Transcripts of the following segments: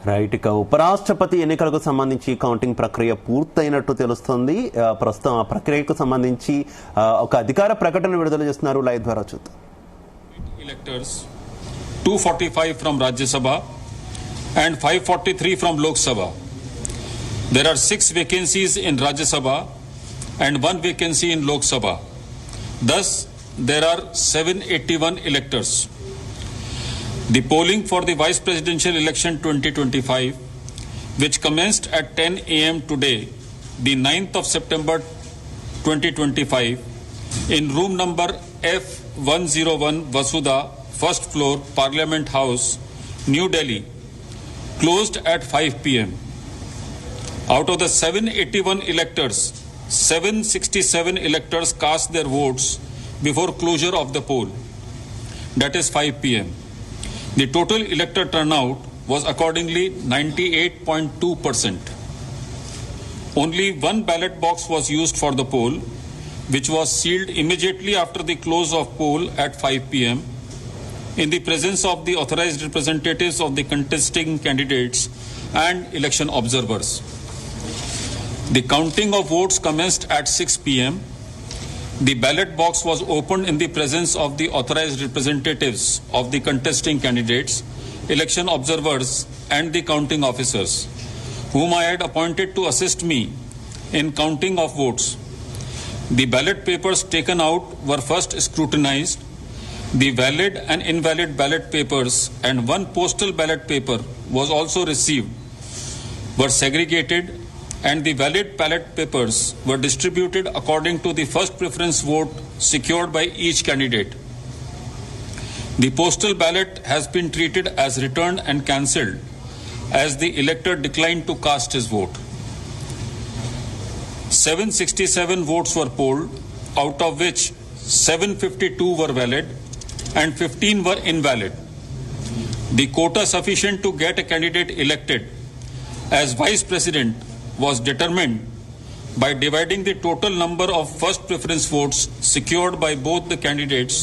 Right. ఇక ఉపరాష్ట్రపతి ఎన్నికలకు సంబంధించి కౌంటింగ్ ప్రక్రియ పూర్తయినట్టు తెలుస్తోంది. ప్రస్తుతం ఆ ప్రక్రియకు సంబంధించి ఒక అధికార ప్రకటన విడుదల చేస్తున్నారు. లైవ్ ద్వారా చూద్దాం. Electors 245 from Rajya Sabha and 543 from Lok Sabha. There are 6 vacancies in Rajya Sabha and 1 vacancy in Lok Sabha. Thus, there are 781 electors. The polling for the Vice Presidential Election 2025, which commenced at 10 a.m. today, the 9th of September 2025, in room number F101 Vasudha, first floor, Parliament House, New Delhi, closed at 5 p.m. Out of the 781 electors, 767 electors cast their votes before closure of the poll, that is 5 p.m. The total elector turnout was accordingly 98.2%. Only one ballot box was used for the poll, which was sealed immediately after the close of poll at 5 p.m. in the presence of the authorized representatives of the contesting candidates and election observers. The counting of votes commenced at 6 p.m. The ballot box was opened in the presence of the authorized representatives of the contesting candidates, election observers, and the counting officers, whom I had appointed to assist me in counting of votes. The ballot papers taken out were first scrutinized. The valid and invalid ballot papers and one postal ballot paper was also received, were segregated, and the valid ballot papers were distributed according to the first preference vote secured by each candidate. The postal ballot has been treated as returned and cancelled as the elector declined to cast his vote. 767 votes were polled, out of which 752 were valid and 15 were invalid. The quota sufficient to get a candidate elected as Vice President was determined by dividing the total number of first preference votes secured by both the candidates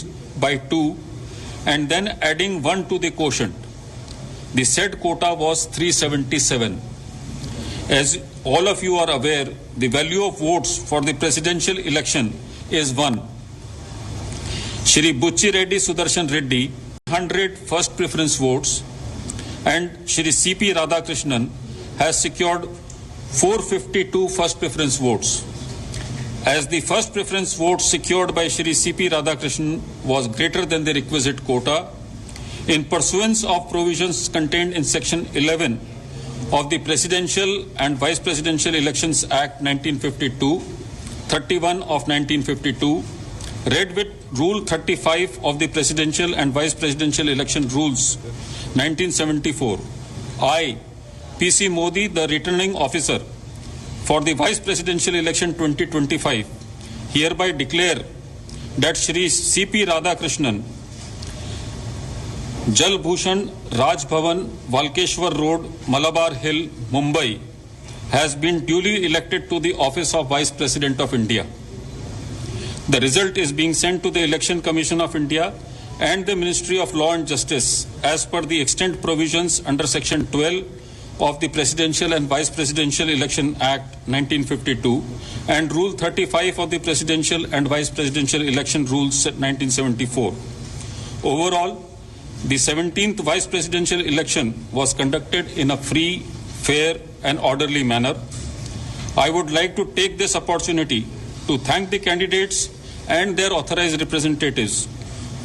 by 2 and then adding 1 to the quotient. The said quota was 377. As all of you are aware, the value of votes for the presidential election is 1. Shri Bucci Reddy Sudarshan Reddy 100 first preference votes and Shri C.P. Radhakrishnan has secured 452 first preference votes. As the first preference vote secured by Shri C.P. Radhakrishnan was greater than the requisite quota, in pursuance of provisions contained in Section 11 of the Presidential and Vice Presidential Elections Act 1952, 31 of 1952, read with Rule 35 of the Presidential and Vice Presidential Election Rules 1974, I, P.C. Modi, the returning officer for the Vice Presidential Election 2025, hereby declare that Shri C.P. Radhakrishnan, Jal Bhushan Raj Bhavan, Walkeshwar Road, Malabar Hill, Mumbai, has been duly elected to the office of Vice President of India. The result is being sent to the Election Commission of India and the Ministry of Law and Justice as per the extant provisions under Section 12 of the Presidential and Vice Presidential Election Act 1952 and Rule 35 of the Presidential and Vice Presidential Election Rules 1974. Overall, the 17th Vice Presidential election was conducted in a free, fair and orderly manner. I would like to take this opportunity to thank the candidates and their authorized representatives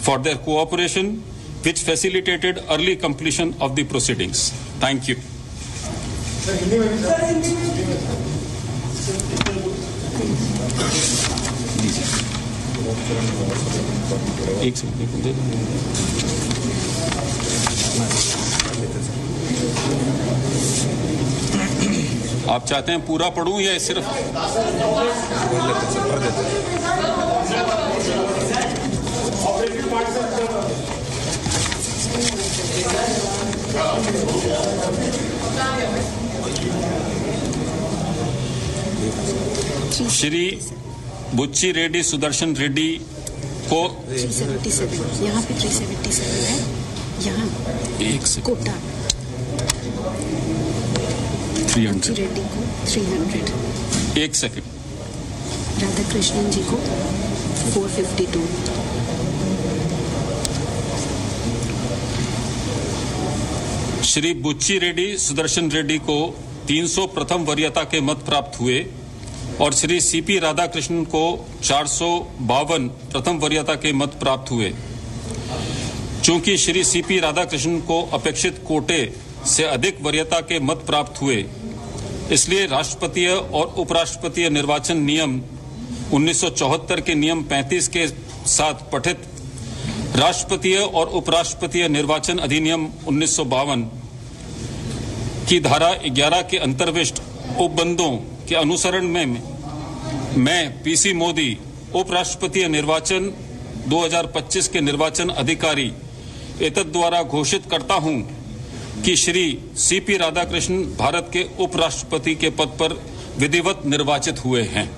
for their cooperation, which facilitated early completion of the proceedings. Thank you. एक second दे दो। आप चाहते हैं पूरा पढ़ूं या सिर्फ श्री बुच्ची रेड्डी सुदर्शन रेड्डी को 377 यहाँ पे 377 है, यहाँ एक कोटा 300। रेड्डी को 300, एक सेकंड। राधा कृष्णन जी को 452, श्री बुच्ची रेड्डी सुदर्शन रेड्डी को 300 प्रथम वरीयता के मत प्राप्त हुए और श्री सीपी राधाकृष्णन को 452 प्रथम वरीयता के मत प्राप्त हुए। चूंकि श्री सीपी राधाकृष्णन को अपेक्षित कोटे से अधिक वरीयता के मत प्राप्त हुए, इसलिए राष्ट्रपतीय और उपराष्ट्रपतीय निर्वाचन नियम 1974 के नियम 35 के साथ पठित राष्ट्रपतीय और उपराष्ट्रपतीय निर्वाचन अधिनियम 1952 की धारा 11 के अंतर्विष्ट उपबंधों के अनुसरण में मैं पीसी मोदी उपराष्ट्रपतीय निर्वाचन 2025 के निर्वाचन अधिकारी एतद द्वारा घोषित करता हूं कि श्री सीपी राधाकृष्णन भारत के उपराष्ट्रपति के पद पर विधिवत निर्वाचित हुए हैं।